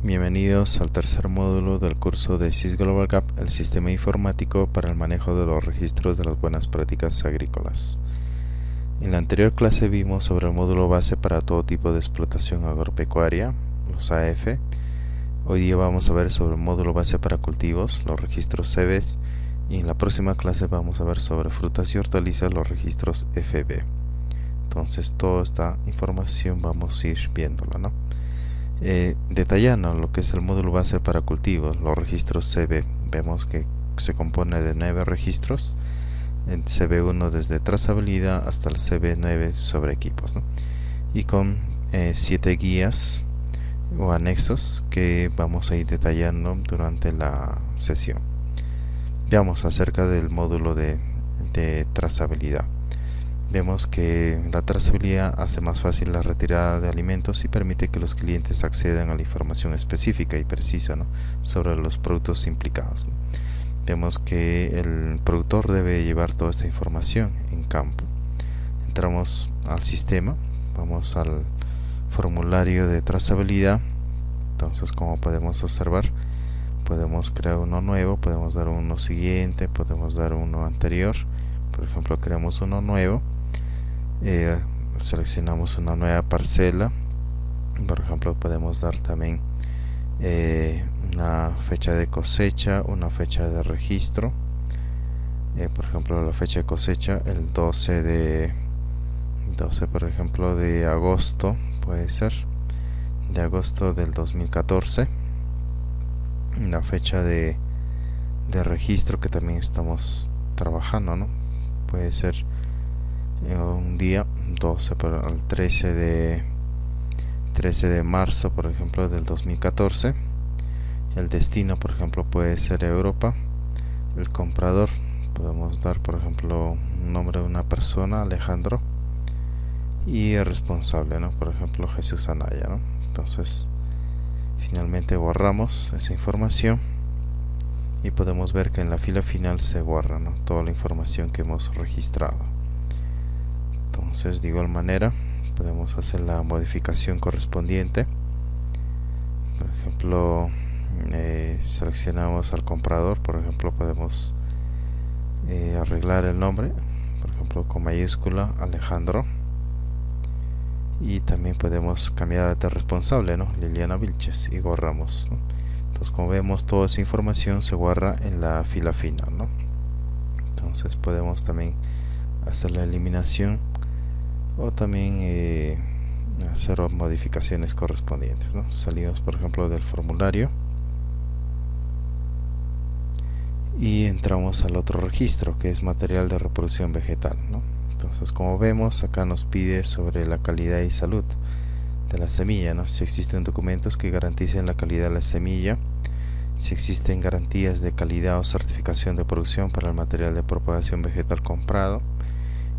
Bienvenidos al tercer módulo del curso de SYS Global Gap, el sistema informático para el manejo de los registros de las buenas prácticas agrícolas. En la anterior clase vimos sobre el módulo base para todo tipo de explotación agropecuaria, los AF. Hoy día vamos a ver sobre el módulo base para cultivos, los registros CBs, y en la próxima clase vamos a ver sobre frutas y hortalizas, los registros FB. Entonces toda esta información vamos a ir viéndola, ¿no? Detallando lo que es el módulo base para cultivos, los registros CB, vemos que se compone de 9 registros, el CB1 desde trazabilidad hasta el CB9 sobre equipos, ¿no? Y con 7 guías o anexos que vamos a ir detallando durante la sesión. Veamos acerca del módulo de trazabilidad. Vemos que la trazabilidad hace más fácil la retirada de alimentos y permite que los clientes accedan a la información específica y precisa, ¿no?, sobre los productos implicados, ¿no? Vemos que el productor debe llevar toda esta información en campo. Entramos al sistema, vamos al formulario de trazabilidad. Entonces, como podemos observar, podemos crear uno nuevo, podemos dar uno siguiente, podemos dar uno anterior. Por ejemplo, creamos uno nuevo. Seleccionamos una nueva parcela. Por ejemplo, podemos dar también una fecha de cosecha, una fecha de registro. Por ejemplo, la fecha de cosecha el 12 por ejemplo de agosto, puede ser de agosto del 2014. La fecha de registro que también estamos trabajando, ¿no?, puede ser un día 12 para el 13 de marzo, por ejemplo, del 2014. El destino, por ejemplo, puede ser Europa. El comprador, podemos dar, por ejemplo, un nombre de una persona, Alejandro, y el responsable, ¿no?, por ejemplo, Jesús Anaya, ¿no? Entonces, finalmente borramos esa información y podemos ver que en la fila final se borra, ¿no?, toda la información que hemos registrado. Entonces, de igual manera, podemos hacer la modificación correspondiente. Por ejemplo, seleccionamos al comprador. Por ejemplo, podemos arreglar el nombre, por ejemplo, con mayúscula, Alejandro. Y también podemos cambiar de responsable, ¿no?, Liliana Vilches, y borramos, ¿no? Entonces, como vemos, toda esa información se guarda en la fila final, ¿no? Entonces, podemos también hacer la eliminación o también hacer modificaciones correspondientes, ¿no? Salimos, por ejemplo, del formulario y entramos al otro registro, que es material de reproducción vegetal, ¿no? Entonces, como vemos, acá nos pide sobre la calidad y salud de la semilla, ¿no?, si existen documentos que garanticen la calidad de la semilla, si existen garantías de calidad o certificación de producción para el material de propagación vegetal comprado,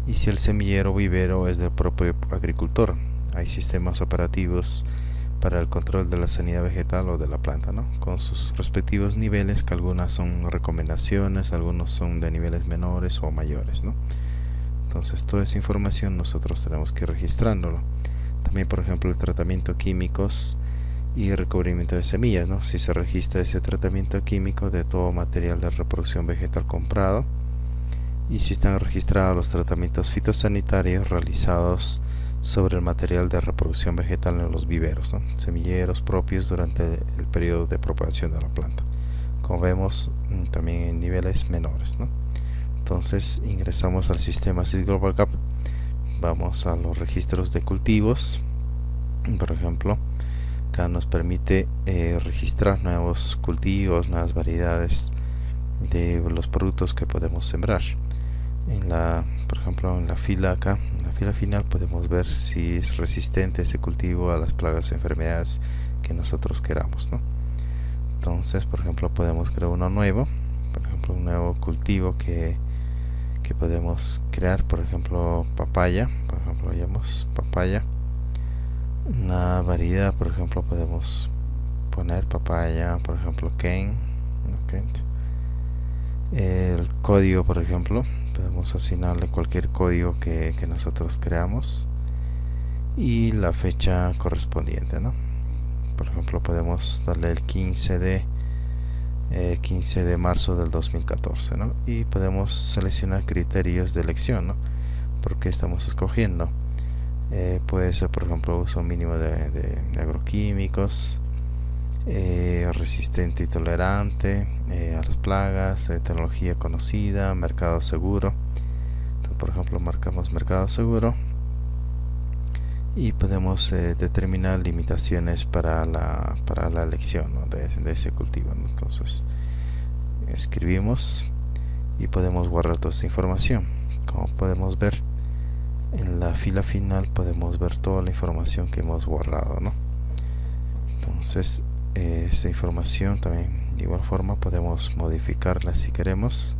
y si el semillero o vivero es del propio agricultor. Hay sistemas operativos para el control de la sanidad vegetal o de la planta, ¿no?, con sus respectivos niveles, que algunas son recomendaciones, algunos son de niveles menores o mayores, ¿no? Entonces, toda esa información nosotros tenemos que ir registrándolo. También, por ejemplo, el tratamiento químicos y recubrimiento de semillas, ¿no?, si se registra ese tratamiento químico de todo material de reproducción vegetal comprado, y si están registrados los tratamientos fitosanitarios realizados sobre el material de reproducción vegetal en los viveros, ¿no?, semilleros propios durante el periodo de propagación de la planta. Como vemos, también en niveles menores, ¿no? Entonces, ingresamos al sistema SYS Global Gap. Vamos a los registros de cultivos. Por ejemplo, acá nos permite registrar nuevos cultivos, nuevas variedades de los productos que podemos sembrar. Por ejemplo, en la fila acá, en la fila final, podemos ver si es resistente ese cultivo a las plagas y enfermedades que nosotros queramos, ¿no? Entonces, por ejemplo, podemos crear uno nuevo, por ejemplo, un nuevo cultivo que podemos crear, por ejemplo, papaya. Por ejemplo, llamamos papaya. Una variedad, por ejemplo, podemos poner papaya, por ejemplo, Kent. El código, por ejemplo, podemos asignarle cualquier código que nosotros creamos y la fecha correspondiente, ¿no? Por ejemplo, podemos darle el 15 de marzo del 2014, ¿no? Y podemos seleccionar criterios de elección, ¿no? Porque estamos escogiendo. Puede ser, por ejemplo, uso mínimo de agroquímicos, resistente y tolerante a las plagas, tecnología conocida, mercado seguro. Entonces, por ejemplo, marcamos mercado seguro y podemos determinar limitaciones para la elección, ¿no? de ese cultivo, ¿no? Entonces escribimos y podemos guardar toda esta información. Como podemos ver, en la fila final podemos ver toda la información que hemos guardado, ¿no? Entonces esta información también de igual forma podemos modificarla si queremos.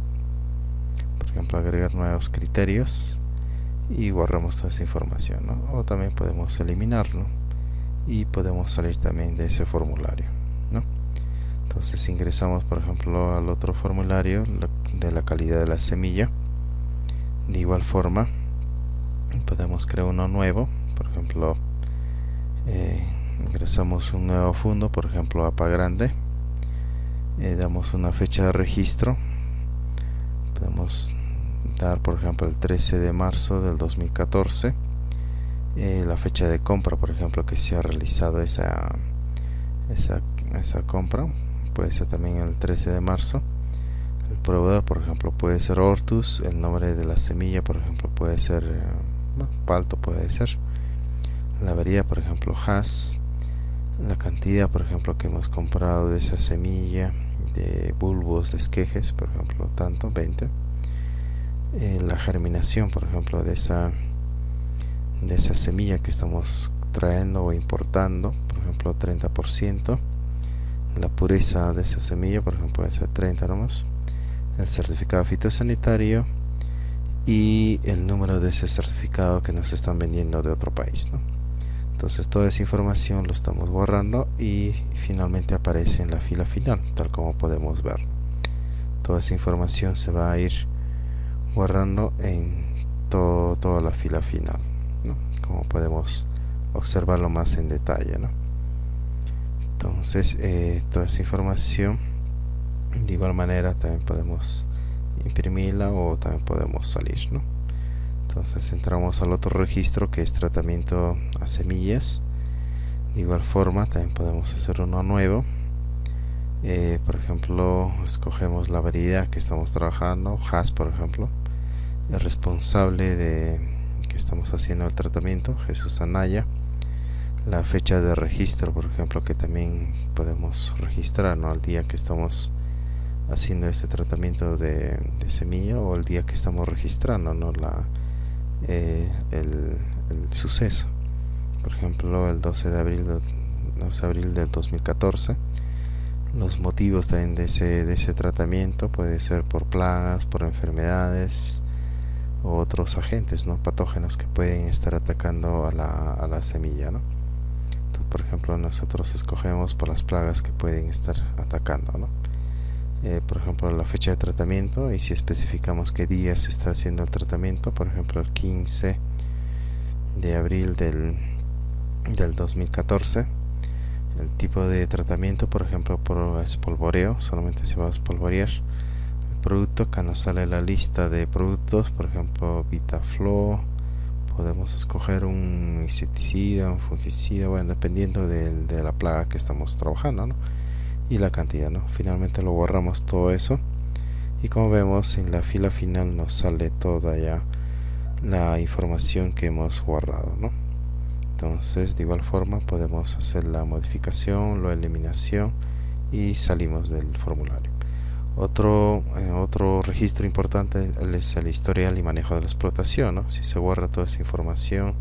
Por ejemplo, agregar nuevos criterios y borramos toda esa información, ¿no? O también podemos eliminarlo y podemos salir también de ese formulario, ¿no? Entonces ingresamos, por ejemplo, al otro formulario de la calidad de la semilla. De igual forma podemos crear uno nuevo. Por ejemplo, ingresamos un nuevo fondo, por ejemplo APA grande, damos una fecha de registro, podemos dar por ejemplo el 13 de marzo del 2014, la fecha de compra, por ejemplo, que se ha realizado esa compra, puede ser también el 13 de marzo. El proveedor, por ejemplo, puede ser Hortus, el nombre de la semilla, por ejemplo, puede ser Palto, puede ser la variedad, por ejemplo Hass, la cantidad, por ejemplo, que hemos comprado de esa semilla, de bulbos, de esquejes, por ejemplo, tanto, 20. La germinación, por ejemplo, de esa semilla que estamos trayendo o importando, por ejemplo, 30%. La pureza de esa semilla, por ejemplo, puede ser 30 nomás. El certificado fitosanitario y el número de ese certificado que nos están vendiendo de otro país, ¿no? Entonces toda esa información lo estamos borrando y finalmente aparece en la fila final, tal como podemos ver. Toda esa información se va a ir borrando en toda la fila final, ¿no? Como podemos observarlo más en detalle, ¿no? Entonces toda esa información de igual manera también podemos imprimirla o también podemos salir, ¿no? Entonces entramos al otro registro que es tratamiento a semillas. De igual forma también podemos hacer uno nuevo. Por ejemplo, escogemos la variedad que estamos trabajando, Hass, por ejemplo. El responsable de que estamos haciendo el tratamiento, Jesús Anaya. La fecha de registro, por ejemplo, que también podemos registrar, ¿no? El día que estamos haciendo este tratamiento de semilla o el día que estamos registrando, ¿no? El suceso. Por ejemplo, el 12 de abril del 2014. Los motivos también de ese tratamiento puede ser por plagas, por enfermedades o otros agentes, ¿no? Patógenos que pueden estar atacando a la semilla, ¿no? Entonces, por ejemplo, nosotros escogemos por las plagas que pueden estar atacando, ¿no? Por ejemplo, la fecha de tratamiento, y si especificamos qué día se está haciendo el tratamiento, por ejemplo el 15 de abril del 2014. El tipo de tratamiento, por ejemplo, por espolvoreo, solamente se va a espolvorear. El producto, acá nos sale la lista de productos, por ejemplo Vitaflo. Podemos escoger un insecticida, un fungicida, bueno, dependiendo de la plaga que estamos trabajando, ¿no? Y la cantidad, ¿no? Finalmente lo borramos todo eso y como vemos en la fila final nos sale toda ya la información que hemos guardado, ¿no? Entonces de igual forma podemos hacer la modificación, la eliminación y salimos del formulario. Otro registro importante es el historial y manejo de la explotación, ¿no? Si se guarda toda esa información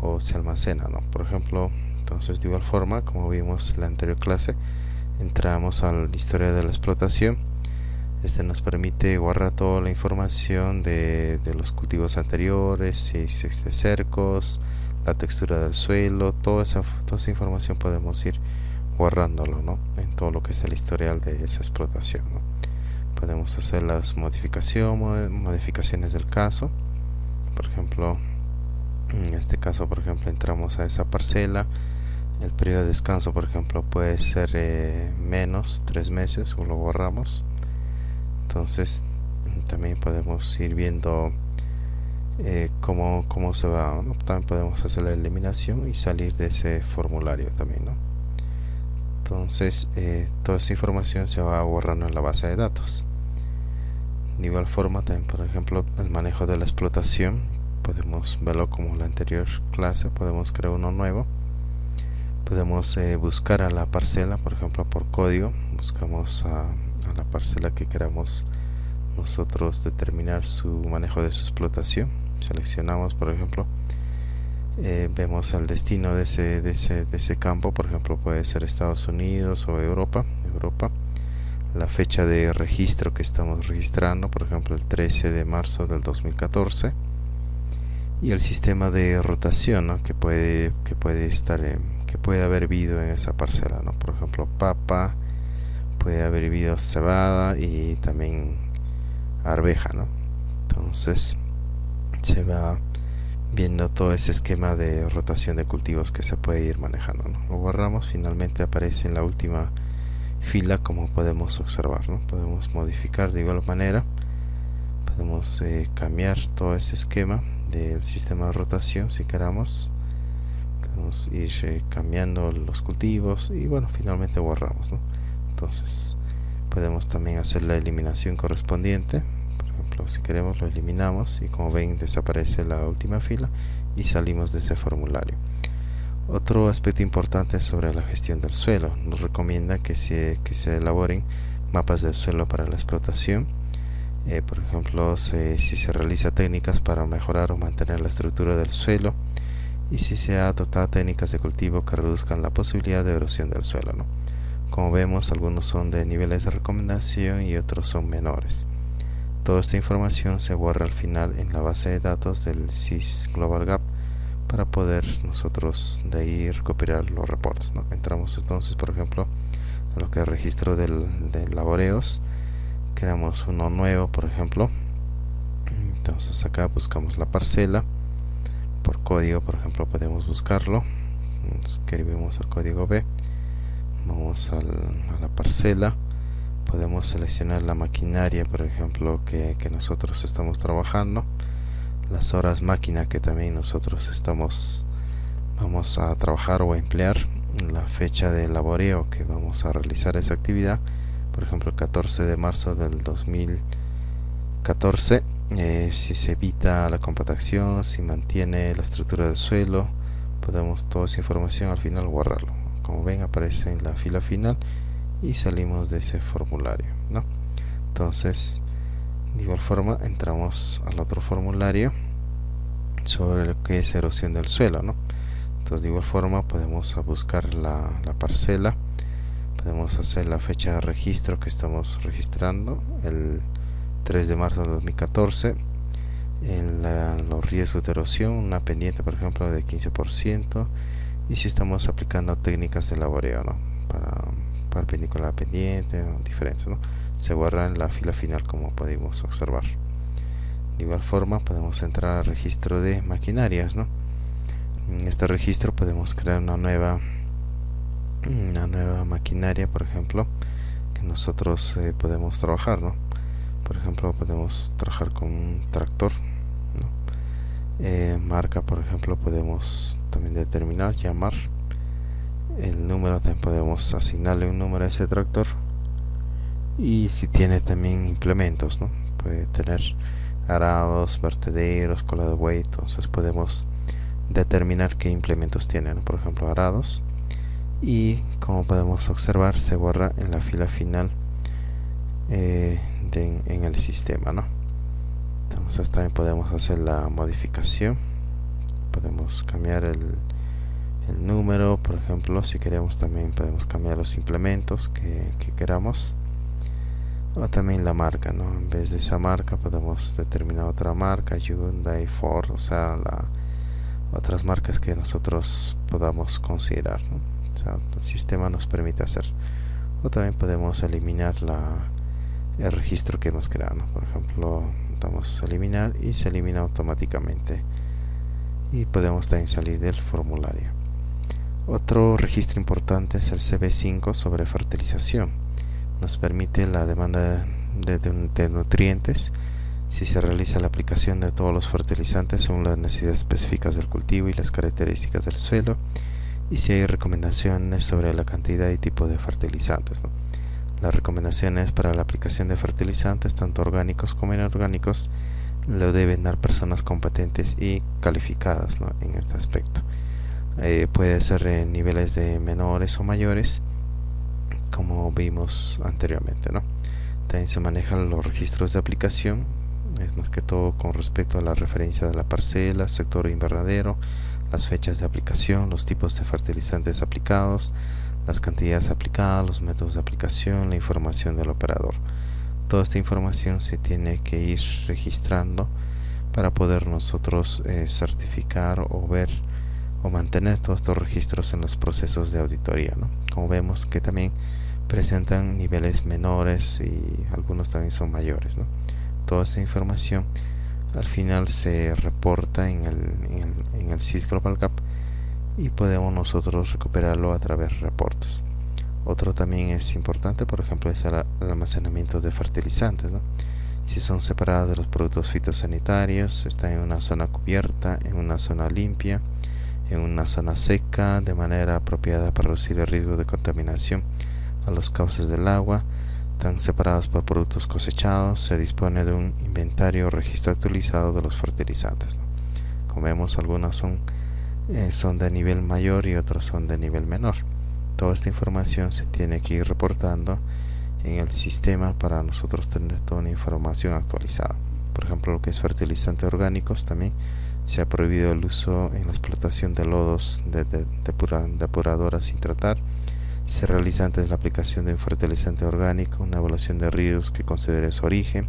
o se almacena, ¿no? Por ejemplo, entonces de igual forma, como vimos en la anterior clase, entramos a la historia de la explotación. Este nos permite guardar toda la información de los cultivos anteriores, si existe cercos, la textura del suelo, toda esa información podemos ir guardándolo, ¿no? En todo lo que es el historial de esa explotación, ¿no? Podemos hacer las modificaciones del caso. Por ejemplo, en este caso, por ejemplo, entramos a esa parcela, El periodo de descanso, por ejemplo, puede ser menos 3 meses o lo borramos. Entonces también podemos ir viendo cómo se va, ¿no? También podemos hacer la eliminación y salir de ese formulario también, ¿no? Entonces toda esa información se va borrando en la base de datos. De igual forma también, por ejemplo, el manejo de la explotación podemos verlo como la anterior clase. Podemos crear uno nuevo, podemos buscar a la parcela, por ejemplo por código buscamos a la parcela que queramos nosotros determinar su manejo de su explotación. Seleccionamos, por ejemplo, vemos el destino de ese campo, por ejemplo puede ser Estados Unidos o Europa, la fecha de registro que estamos registrando, por ejemplo el 13 de marzo del 2014, y el sistema de rotación, ¿no? que puede haber habido en esa parcela, ¿no? Por ejemplo papa, puede haber habido cebada y también arveja, ¿no? Entonces se va viendo todo ese esquema de rotación de cultivos que se puede ir manejando, ¿no? Lo borramos, finalmente aparece en la última fila, como podemos observar, ¿no? Podemos modificar de igual manera, podemos cambiar todo ese esquema del sistema de rotación si queramos, podemos ir cambiando los cultivos y bueno, finalmente borramos, ¿no? Entonces podemos también hacer la eliminación correspondiente. Por ejemplo, si queremos lo eliminamos y como ven desaparece la última fila y salimos de ese formulario. Otro aspecto importante sobre la gestión del suelo: nos recomienda que se elaboren mapas del suelo para la explotación. Por ejemplo, si se realiza técnicas para mejorar o mantener la estructura del suelo, y si se ha adoptado técnicas de cultivo que reduzcan la posibilidad de erosión del suelo, ¿no? Como vemos, algunos son de niveles de recomendación y otros son menores. Toda esta información se guarda al final en la base de datos del SYS Global Gap para poder nosotros de ahí recopilar los reportes, ¿no? Entramos entonces, por ejemplo, a lo que es registro de laboreos, creamos uno nuevo, por ejemplo. Entonces acá buscamos la parcela por código, por ejemplo podemos buscarlo, escribimos el código B, vamos a la parcela, podemos seleccionar la maquinaria, por ejemplo que nosotros estamos trabajando, las horas máquina que también nosotros vamos a trabajar o a emplear, la fecha de laboreo que vamos a realizar esa actividad, por ejemplo el 14 de marzo del 2014. Si se evita la compactación, si mantiene la estructura del suelo, podemos toda esa información al final guardarlo. Como ven, aparece en la fila final y salimos de ese formulario, ¿no? Entonces de igual forma entramos al otro formulario sobre lo que es erosión del suelo, ¿no? Entonces de igual forma podemos buscar la parcela, podemos hacer la fecha de registro que estamos registrando, el 3 de marzo de 2014, en los riesgos de erosión, una pendiente por ejemplo de 15%, y si estamos aplicando técnicas de laboreo, ¿no? para perpendicular pendiente o diferentes, ¿no? Se guarda en la fila final, como podemos observar. De igual forma podemos entrar al registro de maquinarias, ¿no? En este registro podemos crear una nueva maquinaria, por ejemplo, que nosotros podemos trabajar, ¿no? Por ejemplo podemos trabajar con un tractor, ¿no? Marca, por ejemplo, podemos también determinar, llamar el número, también podemos asignarle un número a ese tractor, y si tiene también implementos, ¿no? Puede tener arados, vertederos, cola de buey, entonces podemos determinar qué implementos tiene, ¿no? Por ejemplo arados, y como podemos observar se guarda en la fila final en el sistema, ¿no? Entonces también podemos hacer la modificación, podemos cambiar el número, por ejemplo, si queremos también podemos cambiar los implementos que queramos, o también la marca, ¿no? En vez de esa marca podemos determinar otra marca, Hyundai, Ford, o sea, otras marcas que nosotros podamos considerar, ¿no? O sea, el sistema nos permite hacer, o también podemos eliminar el registro que hemos creado, ¿no? Por ejemplo, damos a eliminar y se elimina automáticamente, y podemos también salir del formulario. Otro registro importante es el CB5 sobre fertilización. Nos permite la demanda de nutrientes si se realiza la aplicación de todos los fertilizantes según las necesidades específicas del cultivo y las características del suelo, y si hay recomendaciones sobre la cantidad y tipo de fertilizantes, ¿no? Las recomendaciones para la aplicación de fertilizantes, tanto orgánicos como inorgánicos, lo deben dar personas competentes y calificadas, ¿no?, en este aspecto. Puede ser en niveles de menores o mayores, como vimos anteriormente, ¿no? También se manejan los registros de aplicación, es más que todo con respecto a la referencia de la parcela, sector invernadero, las fechas de aplicación, los tipos de fertilizantes aplicados, las cantidades aplicadas, los métodos de aplicación, la información del operador. Toda esta información se tiene que ir registrando para poder nosotros certificar o ver o mantener todos estos registros en los procesos de auditoría, ¿no? Como vemos que también presentan niveles menores y algunos también son mayores, ¿no? Toda esta información al final se reporta en el SYS Global Gap y podemos nosotros recuperarlo a través de reportes. Otro también es importante, por ejemplo, es el almacenamiento de fertilizantes, ¿no? Si son separados de los productos fitosanitarios, están en una zona cubierta, en una zona limpia, en una zona seca, de manera apropiada para reducir el riesgo de contaminación a los cauces del agua, están separados por productos cosechados, se dispone de un inventario o registro actualizado de los fertilizantes, ¿no? Como vemos, algunos son de nivel mayor y otros son de nivel menor. Toda esta información se tiene que ir reportando en el sistema para nosotros tener toda una información actualizada. Por ejemplo, lo que es fertilizantes orgánicos, también se ha prohibido el uso en la explotación de lodos de depuradoras sin tratar. Se realiza antes de la aplicación de un fertilizante orgánico una evaluación de riesgos que considere su origen,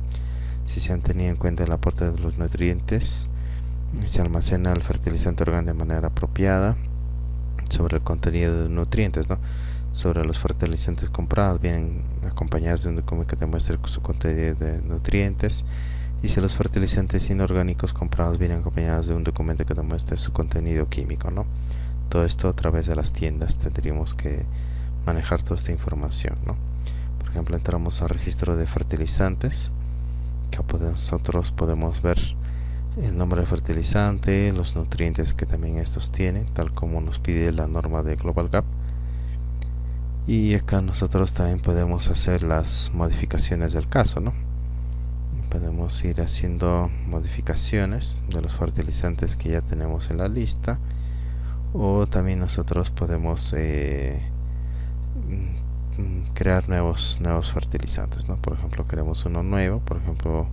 si se han tenido en cuenta el aporte de los nutrientes, se almacena el fertilizante orgánico de manera apropiada, sobre el contenido de nutrientes, ¿no? Sobre los fertilizantes comprados vienen acompañados de un documento que demuestre su contenido de nutrientes, y si los fertilizantes inorgánicos comprados vienen acompañados de un documento que demuestre su contenido químico, ¿no? Todo esto a través de las tiendas tendríamos que manejar toda esta información, ¿no? Por ejemplo, entramos al registro de fertilizantes, que nosotros podemos ver el nombre del fertilizante, los nutrientes que también estos tienen, tal como nos pide la norma de Global Gap. Y acá nosotros también podemos hacer las modificaciones del caso, ¿no? Podemos ir haciendo modificaciones de los fertilizantes que ya tenemos en la lista, o también nosotros podemos crear nuevos fertilizantes, ¿no? Por ejemplo, queremos uno nuevo, por ejemplo,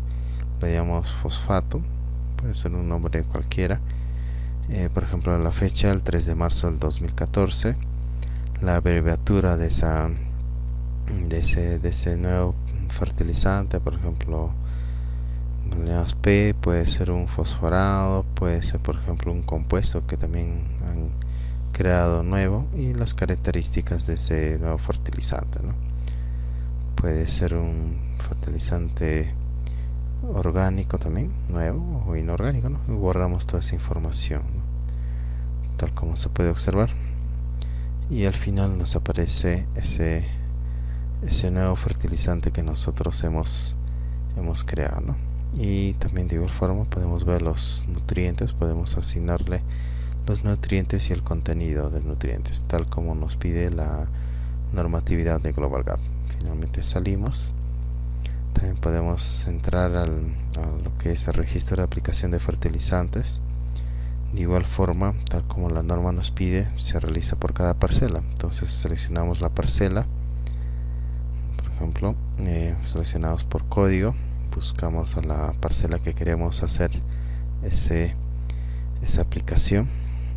le llamamos fosfato, puede ser un nombre cualquiera. Por ejemplo, la fecha, el 3 de marzo del 2014, la abreviatura de ese nuevo fertilizante, por ejemplo, P, puede ser un fosforado, puede ser por ejemplo un compuesto que también han creado nuevo, y las características de ese nuevo fertilizante, ¿no? Puede ser un fertilizante orgánico también, nuevo, o inorgánico, ¿no? Y borramos toda esa información, ¿no? Tal como se puede observar, y al final nos aparece ese nuevo fertilizante que nosotros hemos creado, ¿no? Y también de igual forma podemos ver los nutrientes, podemos asignarle los nutrientes y el contenido de nutrientes, tal como nos pide la normatividad de Global Gap. Finalmente salimos. También podemos entrar a lo que es el registro de aplicación de fertilizantes. De igual forma, tal como la norma nos pide, se realiza por cada parcela. Entonces seleccionamos la parcela, por ejemplo, seleccionamos por código, buscamos a la parcela que queremos hacer esa aplicación,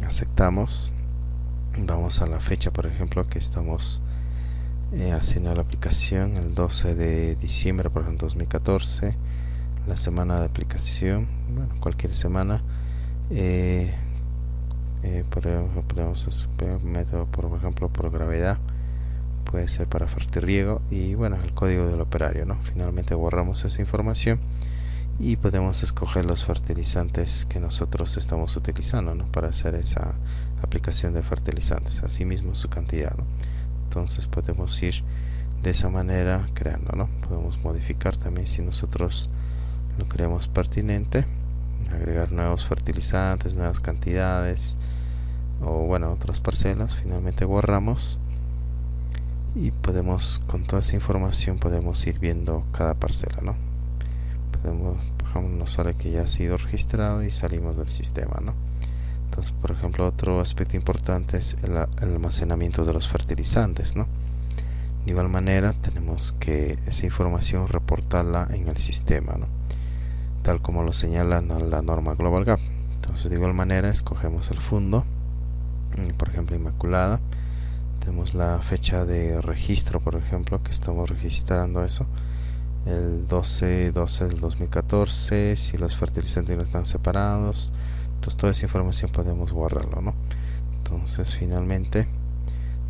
aceptamos, vamos a la fecha, por ejemplo, que estamos haciendo la aplicación, el 12 de diciembre, por ejemplo, 2014, la semana de aplicación, bueno, cualquier semana. Podemos hacer método, por ejemplo, por gravedad, puede ser para fertirriego, y bueno, el código del operario, ¿no? Finalmente borramos esa información y podemos escoger los fertilizantes que nosotros estamos utilizando, ¿no?, para hacer esa aplicación de fertilizantes, asimismo su cantidad, ¿no? Entonces podemos ir de esa manera creando, ¿no? Podemos modificar también si nosotros lo creemos pertinente, agregar nuevos fertilizantes, nuevas cantidades, o bueno, otras parcelas. Finalmente borramos y podemos, con toda esa información, podemos ir viendo cada parcela, ¿no? Podemos, por ejemplo, nos sale que ya ha sido registrado y salimos del sistema, ¿no? Entonces, por ejemplo, otro aspecto importante es el almacenamiento de los fertilizantes, ¿no? De igual manera, tenemos que esa información reportarla en el sistema, ¿no?, tal como lo señala la norma Global Gap. Entonces, de igual manera, escogemos el fondo, por ejemplo, Inmaculada. Tenemos la fecha de registro, por ejemplo, que estamos registrando eso, el 12/12 del 2014, si los fertilizantes no están separados. Entonces, toda esa información podemos borrarlo, ¿no? Entonces, finalmente,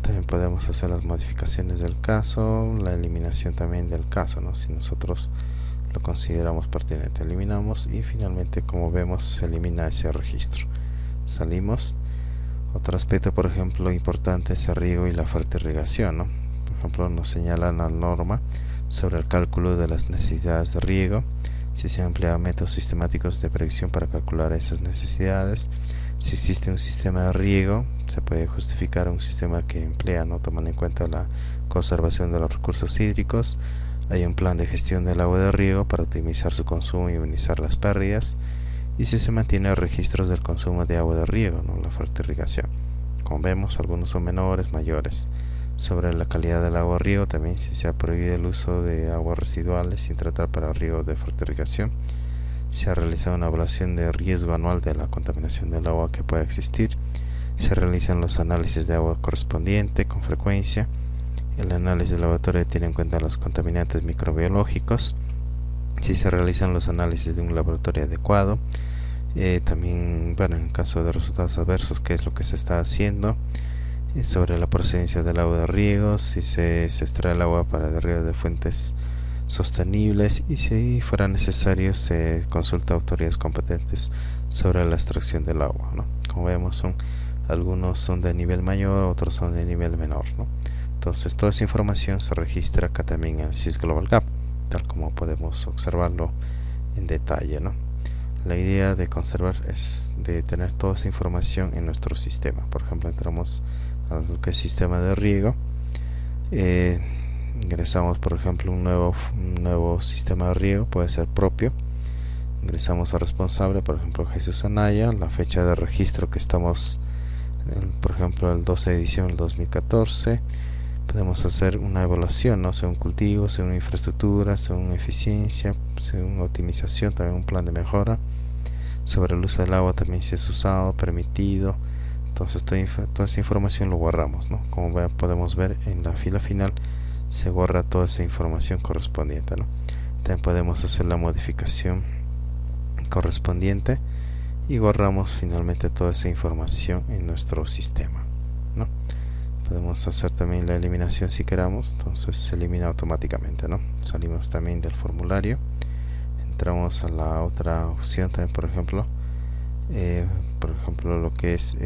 también podemos hacer las modificaciones del caso, la eliminación también del caso, ¿no?, si nosotros lo consideramos pertinente. Eliminamos y finalmente, como vemos, se elimina ese registro. Salimos. Otro aspecto, por ejemplo, importante es el riego y la fertirrigación, ¿no? Por ejemplo, nos señala la norma sobre el cálculo de las necesidades de riego, si se emplean métodos sistemáticos de predicción para calcular esas necesidades. Si existe un sistema de riego, se puede justificar un sistema que emplea, ¿no?, tomando en cuenta la conservación de los recursos hídricos. Hay un plan de gestión del agua de riego para optimizar su consumo y minimizar las pérdidas. Y si se mantiene registros del consumo de agua de riego, ¿no?, la fertirrigación. Como vemos, algunos son menores, mayores. Sobre la calidad del agua de riego, también si se ha prohibido el uso de aguas residuales sin tratar para riego de fertirrigación. Se ha realizado una evaluación de riesgo anual de la contaminación del agua que pueda existir. Se realizan los análisis de agua correspondiente con frecuencia. El análisis del laboratorio tiene en cuenta los contaminantes microbiológicos. Si se realizan los análisis de un laboratorio adecuado. También, bueno, en caso de resultados adversos, qué es lo que se está haciendo. Sobre la procedencia del agua de riego, si se extrae el agua para el riego de fuentes sostenibles, y si fuera necesario se consulta a autoridades competentes sobre la extracción del agua, ¿no? Como vemos, algunos son de nivel mayor, otros son de nivel menor, ¿no? Entonces, toda esa información se registra acá también en el SIS Global Gap, tal como podemos observarlo en detalle, ¿no? La idea de conservar es de tener toda esa información en nuestro sistema. Por ejemplo, entramos a lo que es sistema de riego, ingresamos, por ejemplo, un nuevo sistema de riego, puede ser propio. Ingresamos a responsable, por ejemplo, Jesús Anaya, la fecha de registro que estamos, por ejemplo, el 12 de diciembre del 2014. Podemos hacer una evaluación, ¿no?, según cultivo, según infraestructura, según eficiencia, según optimización, también un plan de mejora. Sobre el uso del agua también, si es usado, permitido. Entonces toda esa información lo borramos, ¿no? Como podemos ver, en la fila final se borra toda esa información correspondiente, ¿no? También podemos hacer la modificación correspondiente y borramos finalmente toda esa información en nuestro sistema, ¿no? Podemos hacer también la eliminación si queramos, entonces se elimina automáticamente, ¿no? Salimos también del formulario, entramos a la otra opción también, por ejemplo, lo que es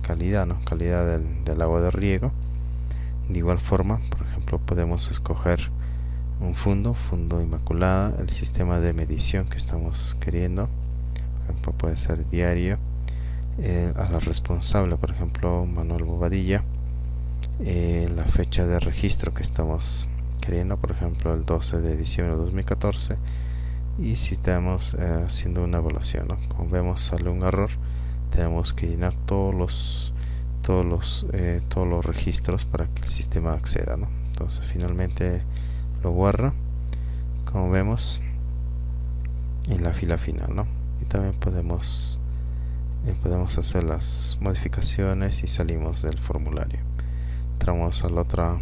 calidad, ¿no?, calidad del agua de riego. De igual forma, por ejemplo, podemos escoger un fondo Inmaculada, el sistema de medición que estamos queriendo. Por ejemplo, puede ser diario. A la responsable, por ejemplo, Manuel Bobadilla, la fecha de registro que estamos queriendo, por ejemplo, el 12 de diciembre de 2014. Y si estamos haciendo una evaluación, ¿no?, como vemos, sale un error. Tenemos que llenar todos los registros para que el sistema acceda, ¿no? Entonces, finalmente lo borra, como vemos, en la fila final, ¿no? Y también podemos hacer las modificaciones y salimos del formulario. Entramos al otro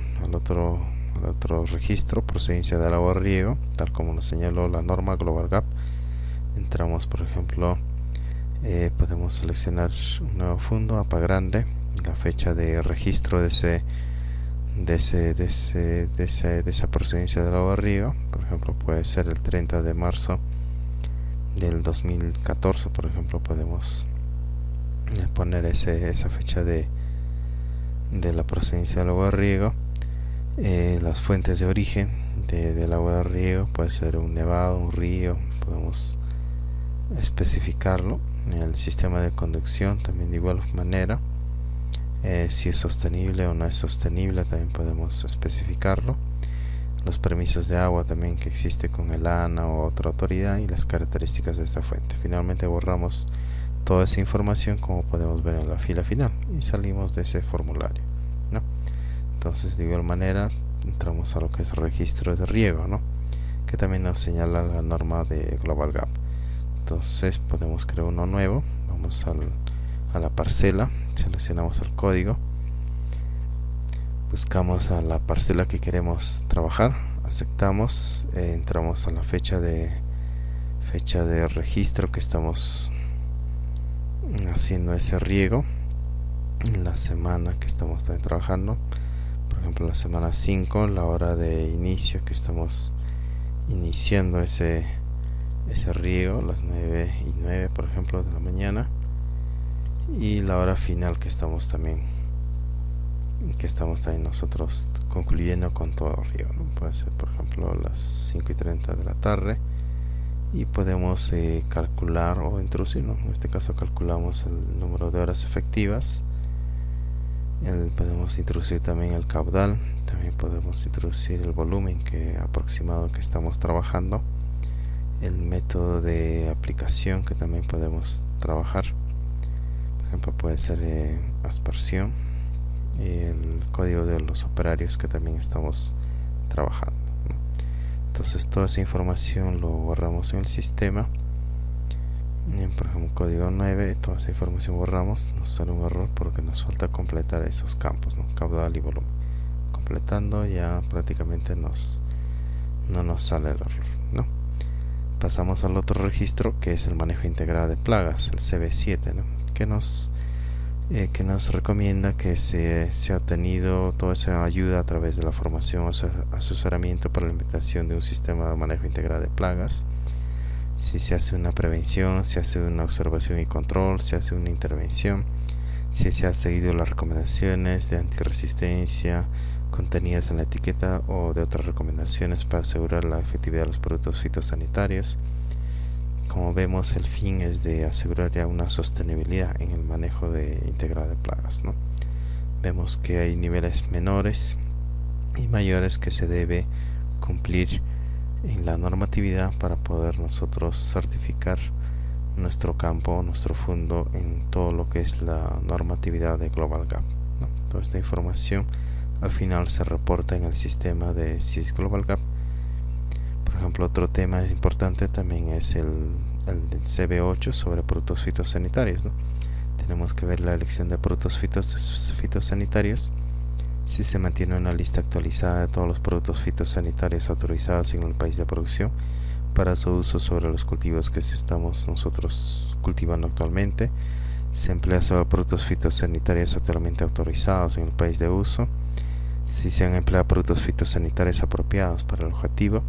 registro, procedencia del agua de riego, tal como nos señaló la norma Global Gap. Entramos, por ejemplo, podemos seleccionar un nuevo fondo, APA grande, la fecha de registro de esa procedencia del agua de riego. Por ejemplo, puede ser el 30 de marzo del 2014, por ejemplo, podemos poner esa fecha de la procedencia del agua de riego. Las fuentes de origen del agua de riego puede ser un nevado, un río, podemos especificarlo. El sistema de conducción también de igual manera, si es sostenible o no es sostenible, también podemos especificarlo. Los permisos de agua también que existe con el ANA o otra autoridad, y las características de esta fuente. Finalmente borramos toda esa información, como podemos ver en la fila final, y salimos de ese formulario, ¿no? Entonces, de igual manera, entramos a lo que es registro de riego, ¿no? Que también nos señala la norma de Global Gap. Entonces podemos crear uno nuevo. Vamos a la parcela, seleccionamos el código, buscamos a la parcela que queremos trabajar, aceptamos, entramos a la fecha de registro que estamos haciendo ese riego, la semana que estamos también trabajando, por ejemplo la semana 5, la hora de inicio que estamos iniciando ese riego, las 9:09 por ejemplo de la mañana, y la hora final que estamos también nosotros concluyendo con todo el riego, ¿no? Puede ser por ejemplo las 5:30 de la tarde, y podemos calcular o introducir, ¿no? En este caso calculamos el número de horas efectivas, podemos introducir también el caudal, también podemos introducir el volumen aproximado que estamos trabajando, el método de aplicación que también podemos trabajar, por ejemplo puede ser aspersión, y el código de los operarios que también estamos trabajando, ¿no? Entonces toda esa información lo borramos en el sistema. Por ejemplo código 9, toda esa información borramos, nos sale un error porque nos falta completar esos campos, ¿no? Caudal y volumen. Completando ya prácticamente no nos sale el error, ¿no? Pasamos al otro registro, que es el manejo integrado de plagas, el CB7, ¿no? que nos recomienda que se ha obtenido toda esa ayuda a través de la formación o asesoramiento para la implementación de un sistema de manejo integrado de plagas. Si se hace una prevención, se hace una observación y control, se hace una intervención, si se ha seguido las recomendaciones de antirresistencia contenidas en la etiqueta o de otras recomendaciones para asegurar la efectividad de los productos fitosanitarios. Como vemos, el fin es de asegurar ya una sostenibilidad en el manejo integrado de plagas, ¿no? Vemos que hay niveles menores y mayores que se debe cumplir en la normatividad para poder nosotros certificar nuestro campo, nuestro fondo en todo lo que es la normatividad de Global Gap, ¿no? Toda esta información al final se reporta en el sistema de SIS Global Gap. Por ejemplo, otro tema importante también es el CB8 sobre productos fitosanitarios, ¿no? Tenemos que ver la elección de productos fitosanitarios, si se mantiene una lista actualizada de todos los productos fitosanitarios autorizados en el país de producción para su uso sobre los cultivos que estamos nosotros cultivando actualmente, se emplea sobre productos fitosanitarios actualmente autorizados en el país de uso, si se han empleado productos fitosanitarios apropiados para el objetivo,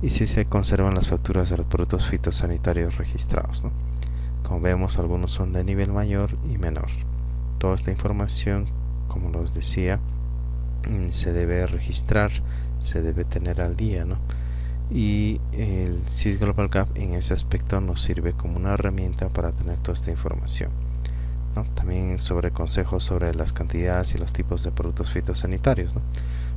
y si se conservan las facturas de los productos fitosanitarios registrados, ¿no? Como vemos, algunos son de nivel mayor y menor. Toda esta información, como los decía, se debe registrar, se debe tener al día, ¿no? Y el SIS Global Gap en ese aspecto nos sirve como una herramienta para tener toda esta información, ¿no? También sobre consejos sobre las cantidades y los tipos de productos fitosanitarios, ¿no?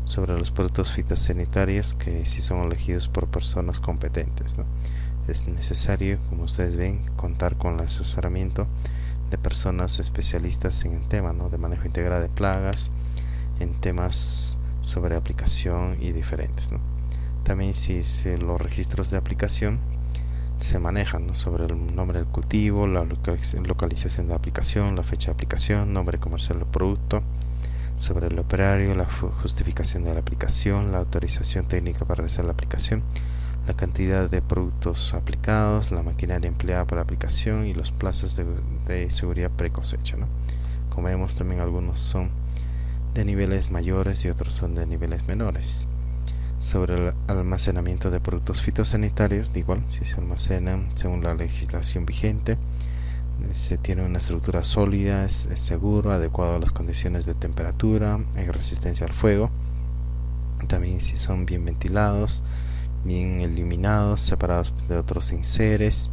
Sobre los productos fitosanitarios que si son elegidos por personas competentes, ¿no? Es necesario, como ustedes ven, contar con el asesoramiento de personas especialistas en el tema, ¿no? De manejo integrado de plagas, en temas sobre aplicación y diferentes, ¿no? También si los registros de aplicación se manejan, ¿no? Sobre el nombre del cultivo, la localización de aplicación, la fecha de aplicación, nombre comercial del producto, sobre el operario, la justificación de la aplicación, la autorización técnica para realizar la aplicación, la cantidad de productos aplicados, la maquinaria empleada para la aplicación y los plazos de seguridad pre-cosecha, ¿no? Como vemos, también algunos son de niveles mayores y otros son de niveles menores. Sobre el almacenamiento de productos fitosanitarios, igual, si se almacenan según la legislación vigente, se tiene una estructura sólida, es seguro, adecuado a las condiciones de temperatura, hay resistencia al fuego. También si son bien ventilados, bien eliminados, separados de otros enseres.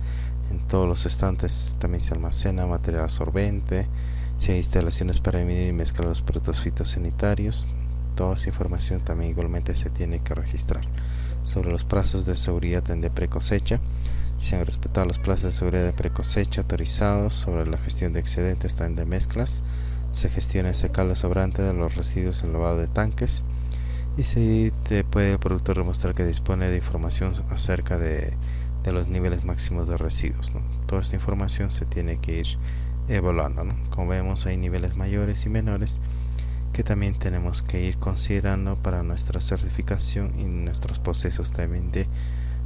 En todos los estantes también se almacena material absorbente. Si hay instalaciones para medir y mezclar los productos fitosanitarios, toda esa información también igualmente se tiene que registrar. Sobre los plazos de seguridad de precosecha, se han respetado los plazos de seguridad de precosecha autorizados. Sobre la gestión de excedentes también de mezclas, se gestiona el secado sobrante de los residuos en lavado de tanques, y si puede el productor demostrar que dispone de información acerca de los niveles máximos de residuos, ¿no? Toda esta información se tiene que ir evaluando, ¿no? Como vemos, hay niveles mayores y menores que también tenemos que ir considerando para nuestra certificación y nuestros procesos también de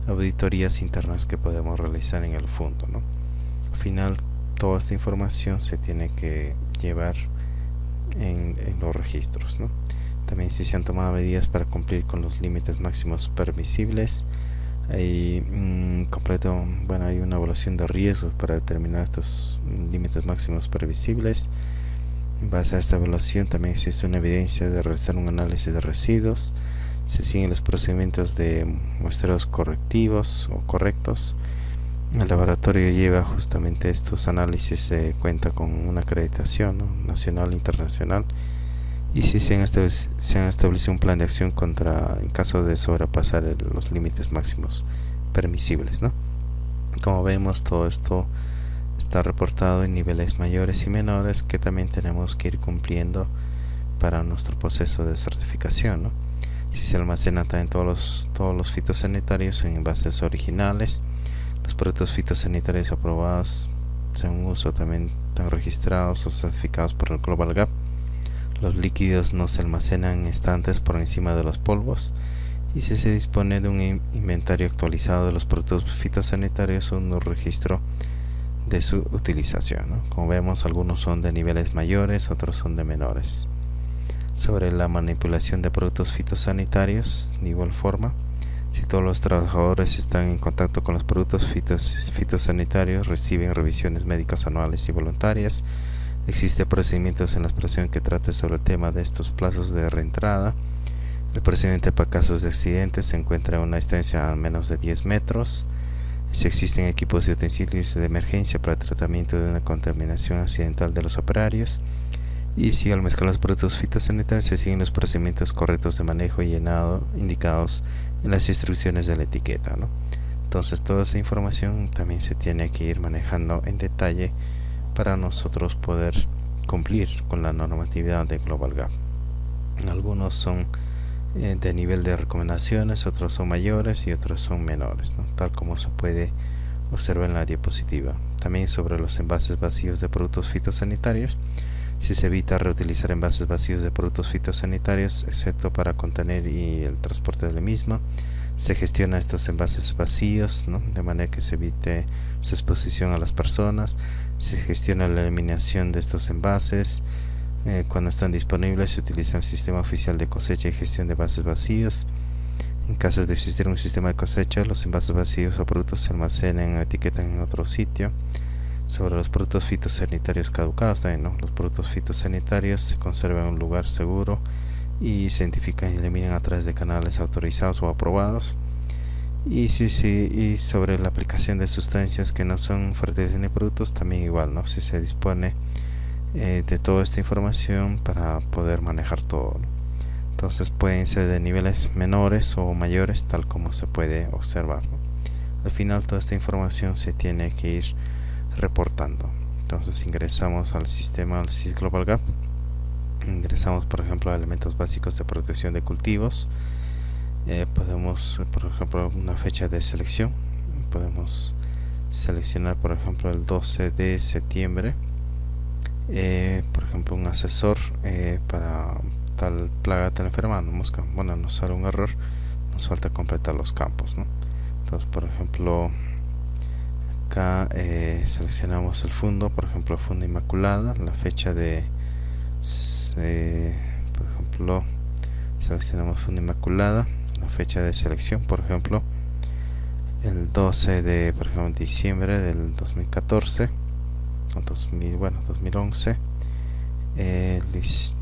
auditorías internas que podemos realizar en el fondo, ¿no? Al final, toda esta información se tiene que llevar en los registros, ¿no? También si se han tomado medidas para cumplir con los límites máximos permisibles. Hay hay una evaluación de riesgos para determinar estos límites máximos permisibles. En base a esta evaluación también existe una evidencia de realizar un análisis de residuos. Se siguen los procedimientos de muestreos correctivos o correctos. El laboratorio lleva justamente estos análisis, cuenta con una acreditación, ¿no?, nacional e internacional. Y si se han establecido un plan de acción en caso de sobrepasar los límites máximos permisibles, ¿no? Como vemos, todo esto está reportado en niveles mayores y menores que también tenemos que ir cumpliendo para nuestro proceso de certificación, ¿no? Si se almacenan también todos los fitosanitarios en envases originales, los productos fitosanitarios aprobados según uso también están registrados o certificados por el Global Gap. Los líquidos no se almacenan en estantes por encima de los polvos, y si se dispone de un inventario actualizado de los productos fitosanitarios o un registro de su utilización, ¿no? Como vemos, algunos son de niveles mayores, otros son de menores. Sobre la manipulación de productos fitosanitarios, de igual forma, si todos los trabajadores están en contacto con los productos fitosanitarios, reciben revisiones médicas anuales y voluntarias. Existen procedimientos en la expresión que trate sobre el tema de estos plazos de reentrada. El procedimiento para casos de accidentes se encuentra a una distancia a menos de 10 metros. Si existen equipos y utensilios de emergencia para el tratamiento de una contaminación accidental de los operarios. Y si al mezclar los productos fitosanitarios se siguen los procedimientos correctos de manejo y llenado indicados en las instrucciones de la etiqueta, ¿no? Entonces, toda esa información también se tiene que ir manejando en detalle para nosotros poder cumplir con la normatividad de Global Gap. Algunos son de nivel de recomendaciones, otros son mayores y otros son menores, ¿no?, tal como se puede observar en la diapositiva. También sobre los envases vacíos de productos fitosanitarios, si se evita reutilizar envases vacíos de productos fitosanitarios, excepto para contener y el transporte de la misma. Se gestiona estos envases vacíos, ¿no?, de manera que se evite su exposición a las personas. Se gestiona la eliminación de estos envases. Cuando están disponibles, se utiliza el sistema oficial de cosecha y gestión de envases vacíos. En caso de existir un sistema de cosecha, los envases vacíos o productos se almacenan o etiquetan en otro sitio. Sobre los productos fitosanitarios caducados también, ¿no?, los productos fitosanitarios se conservan en un lugar seguro y se identifican y eliminan a través de canales autorizados o aprobados. Y sobre la aplicación de sustancias que no son fertilizantes ni productos, también igual, ¿no?, si se dispone de toda esta información para poder manejar todo, ¿no? Entonces pueden ser de niveles menores o mayores, tal como se puede observar, ¿no? Al final, toda esta información se tiene que ir reportando. Entonces ingresamos al sistema, al SYS Global Gap. Ingresamos, por ejemplo, a elementos básicos de protección de cultivos. Podemos, por ejemplo, una fecha de selección. Podemos seleccionar, por ejemplo, el 12 de septiembre. Por ejemplo, un asesor para tal plaga, tal enfermedad. Nos sale un error, nos falta completar los campos, ¿no? Entonces, por ejemplo, acá seleccionamos el fondo, por ejemplo, Funda Inmaculada, la fecha de por ejemplo, seleccionamos Funda Inmaculada, la la fecha de selección, por ejemplo el 12 de por ejemplo, diciembre del 2014 o 2011, Luis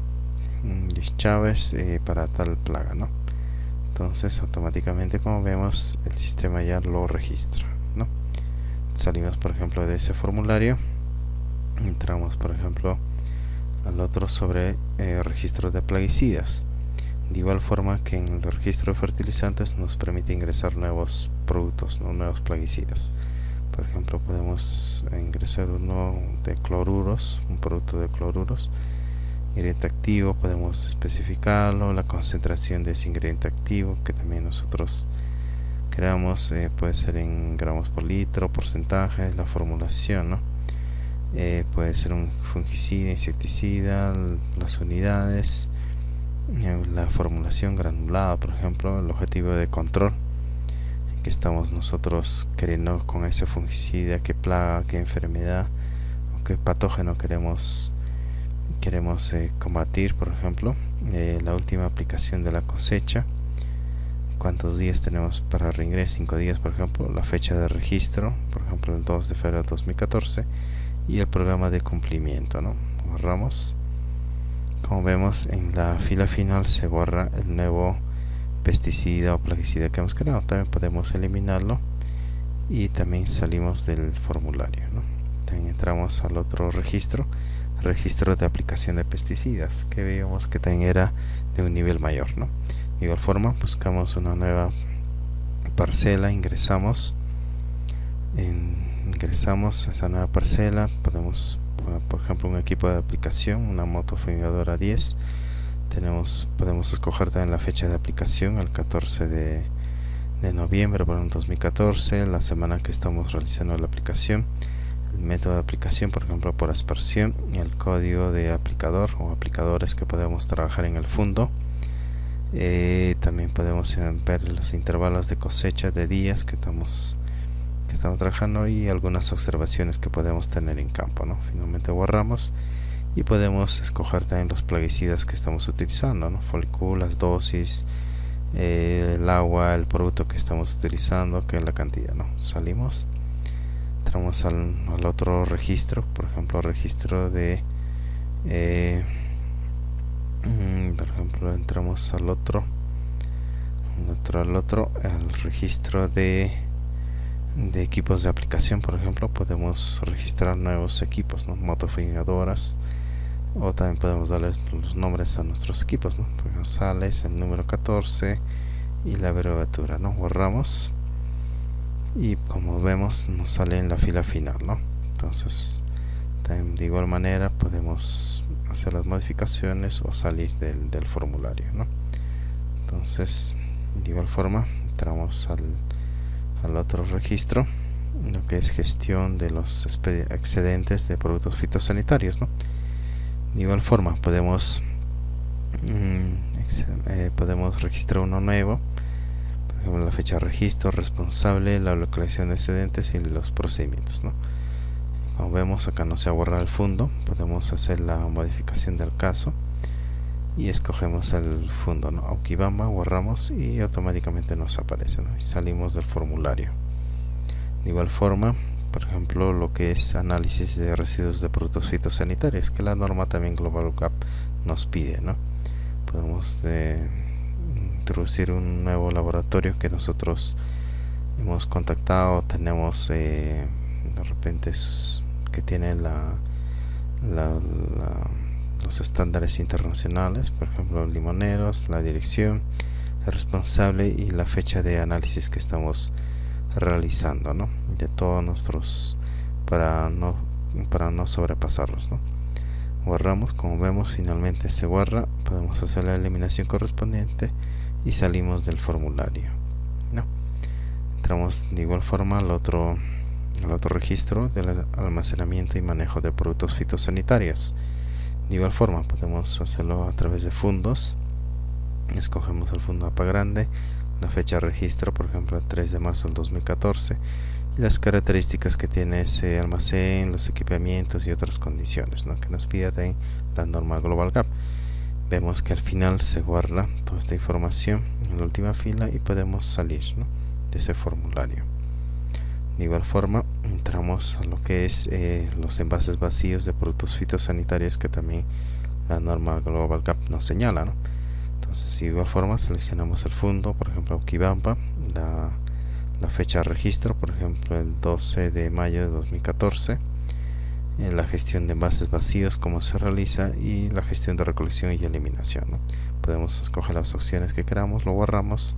Chávez para tal plaga, ¿no? Entonces automáticamente, como vemos, el sistema ya lo registra, ¿no? Salimos por ejemplo de ese formulario, entramos por ejemplo al otro sobre registro de plaguicidas. De igual forma que en el registro de fertilizantes nos permite ingresar nuevos productos, ¿no? Nuevos plaguicidas. Por ejemplo, podemos ingresar uno de cloruros, un producto de cloruros, ingrediente activo, podemos especificarlo, la concentración de ese ingrediente activo que también nosotros creamos, puede ser en gramos por litro, porcentajes, la formulación, ¿no? Puede ser un fungicida, insecticida, las unidades, la formulación granulada, por ejemplo, el objetivo de control que estamos nosotros queriendo con ese fungicida, qué plaga, qué enfermedad o qué patógeno queremos combatir, por ejemplo, la última aplicación de la cosecha, cuántos días tenemos para reingreso, 5 días por ejemplo, la fecha de registro, por ejemplo el 2 de febrero de 2014, y el programa de cumplimiento, ¿no? Borramos. Como vemos, en la fila final se borra el nuevo pesticida o plaguicida que hemos creado. También podemos eliminarlo y también salimos del formulario, ¿no? También entramos al otro registro de aplicación de pesticidas, que veíamos que también era de un nivel mayor, ¿no? De igual forma, buscamos una nueva parcela, ingresamos a esa nueva parcela, podemos, por ejemplo, un equipo de aplicación, una moto fumigadora 10. Podemos escoger también la fecha de aplicación, el 14 de noviembre por el 2014, la semana que estamos realizando la aplicación, el método de aplicación, por ejemplo por aspersión, el código de aplicador o aplicadores que podemos trabajar en el fondo. También podemos ver los intervalos de cosecha de días que estamos trabajando y algunas observaciones que podemos tener en campo, ¿no? Finalmente borramos y podemos escoger también los plaguicidas que estamos utilizando, ¿no? Folcul, las dosis, el agua, el producto que estamos utilizando, que es la cantidad, ¿no? Salimos, entramos al otro registro, por ejemplo registro de por ejemplo entramos al otro al registro de equipos de aplicación. Por ejemplo, podemos registrar nuevos equipos, ¿no? Motofumigadoras, o también podemos darles los nombres a nuestros equipos, ¿no? Por ejemplo, sales el número 14 y la abreviatura, ¿no? Borramos y como vemos nos sale en la fila final, ¿no? Entonces también de igual manera podemos hacer las modificaciones o salir del formulario, ¿no? Entonces de igual forma entramos al otro registro, lo que es gestión de los excedentes de productos fitosanitarios, ¿no? De igual forma podemos registrar uno nuevo, por ejemplo la fecha de registro, responsable, la localización de excedentes y los procedimientos, ¿no? Como vemos acá no se ha borrado el fondo, podemos hacer la modificación del caso y escogemos el fondo, ¿no? Aukibamba, borramos y automáticamente nos aparece, ¿no? Y salimos del formulario. De igual forma, por ejemplo, lo que es análisis de residuos de productos fitosanitarios, que la norma también Global Gap nos pide, ¿no? Podemos introducir un nuevo laboratorio que nosotros hemos contactado, tenemos de repente que tiene los estándares internacionales, por ejemplo limoneros, la dirección, el responsable y la fecha de análisis que estamos realizando, ¿no? De todos nuestros, para no sobrepasarlos, ¿no? Borramos, como vemos finalmente se borra, podemos hacer la eliminación correspondiente y salimos del formulario, ¿no? Entramos de igual forma al otro registro del almacenamiento y manejo de productos fitosanitarios. De igual forma podemos hacerlo a través de fondos, escogemos el fondo APA grande, la fecha de registro, por ejemplo el 3 de marzo del 2014, y las características que tiene ese almacén, los equipamientos y otras condiciones, ¿no? Que nos pide también la norma Global Gap. Vemos que al final se guarda toda esta información en la última fila y podemos salir, ¿no?, de ese formulario. De igual forma entramos a lo que es los envases vacíos de productos fitosanitarios, que también la norma Global Gap nos señala, ¿no? Entonces, de igual forma seleccionamos el fondo, por ejemplo Aukibamba, la fecha de registro, por ejemplo el 12 de mayo de 2014, la gestión de envases vacíos, cómo se realiza, y la gestión de recolección y eliminación, ¿no? Podemos escoger las opciones que queramos, lo borramos,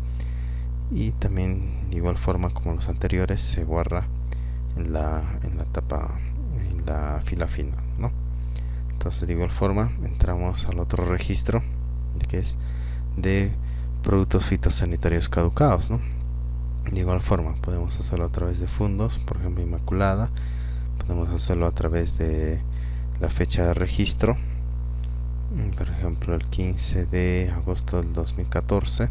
y también de igual forma como los anteriores se borra en la fila final, ¿no? Entonces, de igual forma entramos al otro registro, que es de productos fitosanitarios caducados, ¿no? De igual forma podemos hacerlo a través de fondos, por ejemplo Inmaculada. Podemos hacerlo a través de la fecha de registro, por ejemplo el 15 de agosto del 2014.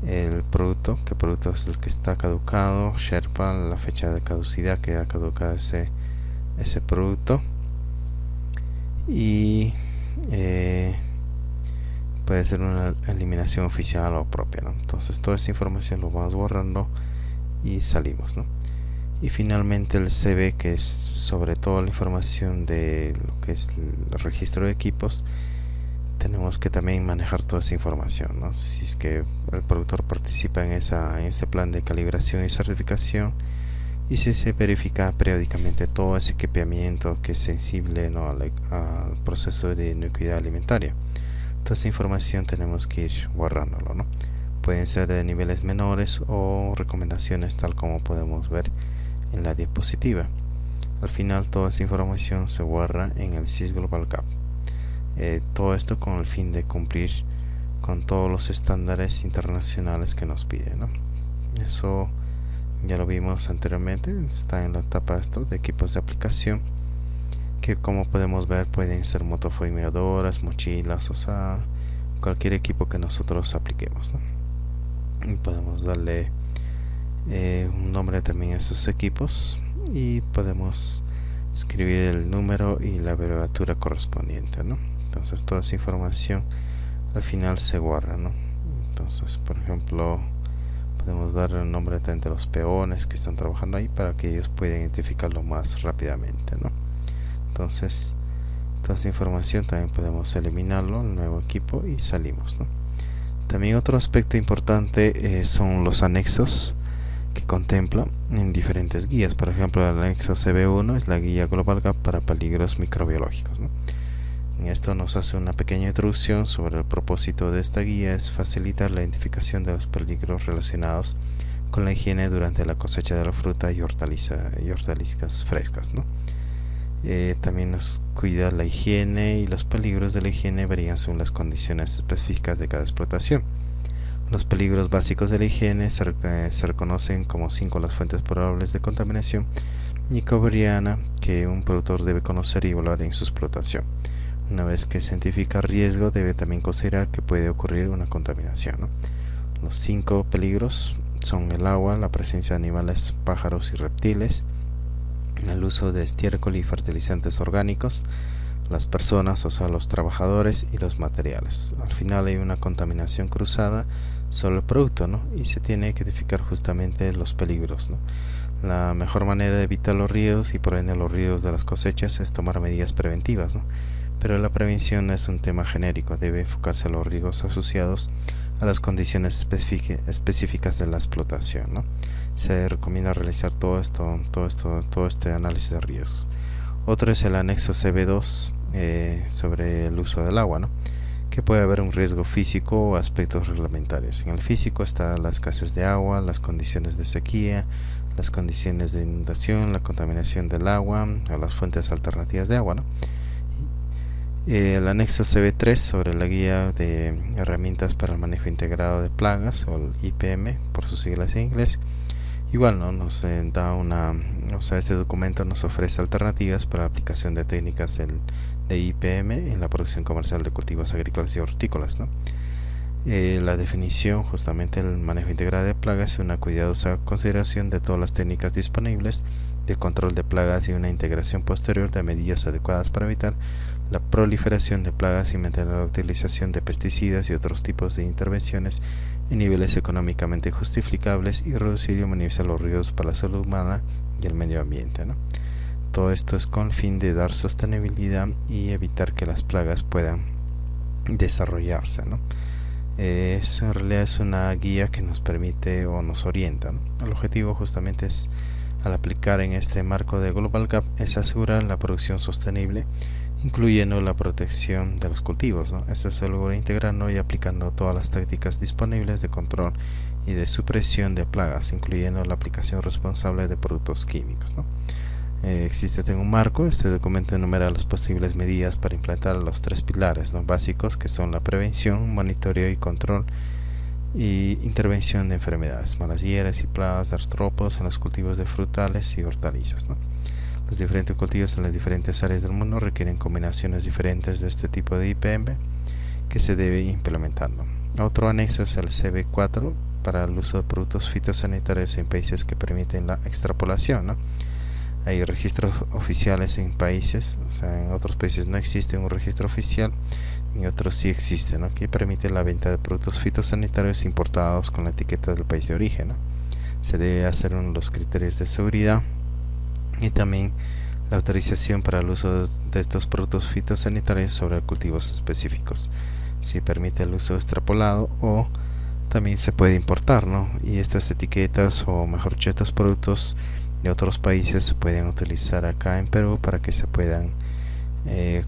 El producto, qué producto es el que está caducado, Sherpa, la fecha de caducidad que ha caducado ese producto, y puede ser una eliminación oficial o propia, ¿no? Entonces toda esa información lo vamos borrando y salimos, ¿no? Y finalmente el CB, que es sobre todo la información de lo que es el registro de equipos. Tenemos que también manejar toda esa información, ¿no? Si es que el productor participa en ese plan de calibración y certificación, y si se verifica periódicamente todo ese equipamiento que es sensible, ¿no?, al proceso de inocuidad alimentaria. Toda esa información tenemos que ir borrándolo, ¿no? Pueden ser de niveles menores o recomendaciones, tal como podemos ver en la diapositiva. Al final toda esa información se borra en el SIS Global Gap. Todo esto con el fin de cumplir con todos los estándares internacionales que nos piden, ¿no? Eso ya lo vimos anteriormente, está en la etapa de equipos de aplicación, que como podemos ver pueden ser motofumigadoras, mochilas, o sea, cualquier equipo que nosotros apliquemos, ¿no? Y podemos darle un nombre también a estos equipos, y podemos escribir el número y la abreviatura correspondiente, ¿no? Entonces toda esa información al final se guarda, ¿no? Entonces, por ejemplo, podemos darle el nombre de los peones que están trabajando ahí para que ellos puedan identificarlo más rápidamente, ¿no? Entonces toda esa información también podemos eliminarlo, el nuevo equipo, y salimos, ¿no? También otro aspecto importante son los anexos que contempla en diferentes guías. Por ejemplo, el anexo CB1 es la guía Global Gap para peligros microbiológicos, ¿no? En esto nos hace una pequeña introducción sobre el propósito de esta guía: es facilitar la identificación de los peligros relacionados con la higiene durante la cosecha de la fruta y hortalizas frescas, ¿no? También nos cuida la higiene, y los peligros de la higiene varían según las condiciones específicas de cada explotación. Los peligros básicos de la higiene se reconocen como 5 las fuentes probables de contaminación y cobriana que un productor debe conocer y evaluar en su explotación. Una vez que se identifica el riesgo, debe también considerar que puede ocurrir una contaminación, ¿no? Los 5 peligros son el agua, la presencia de animales, pájaros y reptiles, el uso de estiércol y fertilizantes orgánicos, las personas, o sea los trabajadores, y los materiales. Al final hay una contaminación cruzada sobre el producto, ¿no? Y se tiene que identificar justamente los peligros, ¿no? La mejor manera de evitar los riesgos y por ende los riesgos de las cosechas es tomar medidas preventivas, ¿no? Pero la prevención no es un tema genérico, debe enfocarse a los riesgos asociados a las condiciones específicas de la explotación, ¿no? Se recomienda realizar todo este análisis de riesgos. Otro es el anexo CB2 sobre el uso del agua, ¿no? Que puede haber un riesgo físico o aspectos reglamentarios. En el físico está la escasez de agua, las condiciones de sequía, las condiciones de inundación, la contaminación del agua o las fuentes alternativas de agua, ¿no? El anexo CB3 sobre la guía de herramientas para el manejo integrado de plagas, o el IPM por sus siglas en inglés. Igual, ¿no? Nos da este documento nos ofrece alternativas para la aplicación de técnicas de IPM en la producción comercial de cultivos agrícolas y hortícolas, ¿no? La definición, justamente el manejo integrado de plagas, es una cuidadosa consideración de todas las técnicas disponibles de control de plagas y una integración posterior de medidas adecuadas para evitar la proliferación de plagas y mantener la utilización de pesticidas y otros tipos de intervenciones en niveles económicamente justificables y reducir y minimizar los riesgos para la salud humana y el medio ambiente, ¿no? Todo esto es con el fin de dar sostenibilidad y evitar que las plagas puedan desarrollarse, ¿no? Eso en realidad es una guía que nos permite o nos orienta, ¿no? El objetivo justamente es, al aplicar en este marco de Global Gap, es asegurar la producción sostenible, incluyendo la protección de los cultivos, ¿no? Esto se logra integrando y aplicando todas las tácticas disponibles de control y de supresión de plagas, incluyendo la aplicación responsable de productos químicos, ¿no? Existe un marco. Este documento enumera las posibles medidas para implantar los 3 pilares, ¿no?, básicos, que son la prevención, monitoreo y control y intervención de enfermedades, malas hierbas y plagas de artrópodos en los cultivos de frutales y hortalizas, ¿no? Los diferentes cultivos en las diferentes áreas del mundo requieren combinaciones diferentes de este tipo de IPM que se debe implementar, ¿no? Otro anexo es el CB4 para el uso de productos fitosanitarios en países que permiten la extrapolación, ¿no? Hay registros oficiales en países, o sea, en otros países no existe un registro oficial, en otros sí existe, ¿no?, que permite la venta de productos fitosanitarios importados con la etiqueta del país de origen, ¿no? Se debe hacer los criterios de seguridad y también la autorización para el uso de estos productos fitosanitarios sobre cultivos específicos. Si permite el uso extrapolado o también se puede importar, ¿no? Y estas etiquetas, o mejor dicho, estos productos de otros países se pueden utilizar acá en Perú para que se puedan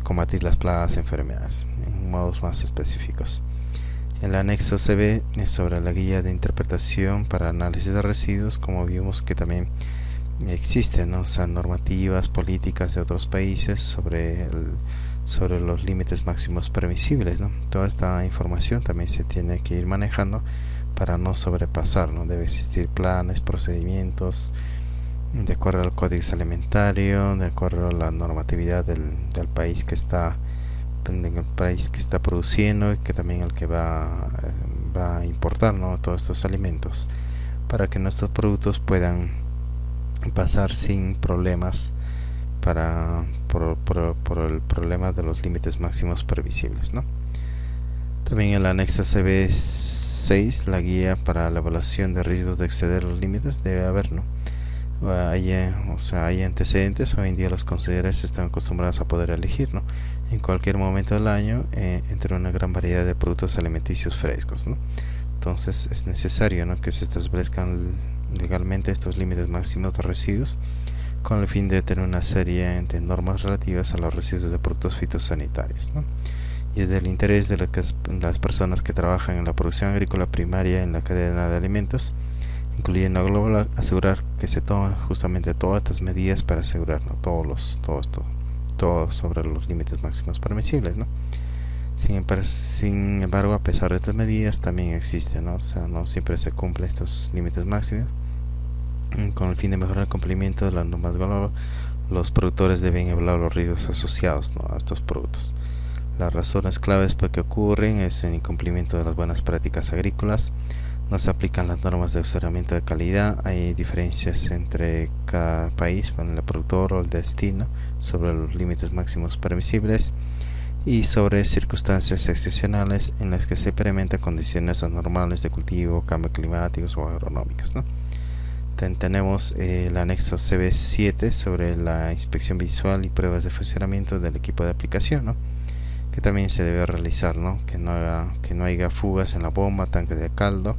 combatir las plagas y enfermedades en modos más específicos. El anexo CB es sobre la guía de interpretación para análisis de residuos. Como vimos que también existen, ¿no?, o sea, normativas, políticas de otros países sobre los límites máximos permisibles, ¿no? Toda esta información también se tiene que ir manejando para no sobrepasar, ¿no? Debe existir planes, procedimientos de acuerdo al código alimentario, de acuerdo a la normatividad del país que está produciendo, y que también el que va a importar, ¿no?, todos estos alimentos, para que nuestros productos puedan pasar sin problemas por el problema de los límites máximos previsibles, ¿no? También el anexo CB6, la guía para la evaluación de riesgos de exceder los límites, debe haber, ¿no? Hay antecedentes. Hoy en día los consumidores están acostumbrados a poder elegir, ¿no?, en cualquier momento del año entre una gran variedad de productos alimenticios frescos, ¿no? Entonces es necesario, ¿no?, que se establezcan legalmente estos límites máximos de residuos, con el fin de tener una serie de normas relativas a los residuos de productos fitosanitarios, ¿no? Y es del interés de las personas que trabajan en la producción agrícola primaria en la cadena de alimentos, incluyendo a Global, asegurar que se toman justamente todas estas medidas para asegurar, ¿no?, todo sobre los límites máximos permisibles, ¿no? Sin embargo, a pesar de estas medidas, también existen, ¿no? O sea, no siempre se cumplen estos límites máximos. Con el fin de mejorar el cumplimiento de las normas globales, los productores deben evaluar los riesgos asociados, ¿no?, a estos productos. Las razones claves por que ocurren es el incumplimiento de las buenas prácticas agrícolas. No se aplican las normas de aseguramiento de calidad. Hay diferencias entre cada país, con el productor o el destino, sobre los límites máximos permisibles, y sobre circunstancias excepcionales en las que se implementan condiciones anormales de cultivo, cambios climáticos o agronómicos, ¿no? Tenemos el anexo CB7 sobre la inspección visual y pruebas de funcionamiento del equipo de aplicación, ¿no?, que también se debe realizar, ¿no?, que no haya fugas en la bomba, tanque de caldo.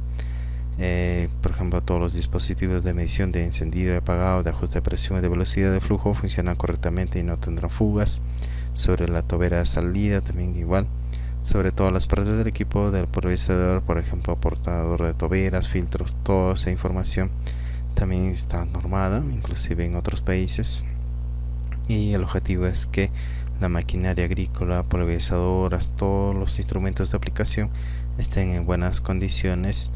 Por ejemplo, todos los dispositivos de medición de encendido y apagado, de ajuste de presión y de velocidad de flujo funcionan correctamente y no tendrán fugas. Sobre la tobera de salida también igual. Sobre todas las partes del equipo del proveedor, por ejemplo, portador de toberas, filtros, toda esa información también está normada, inclusive en otros países. Y el objetivo es que la maquinaria agrícola, pulverizadoras, todos los instrumentos de aplicación estén en buenas condiciones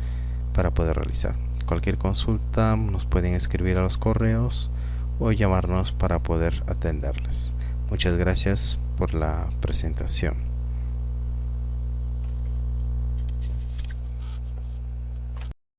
para poder realizar. Cualquier consulta nos pueden escribir a los correos o llamarnos para poder atenderles. Muchas gracias por la presentación.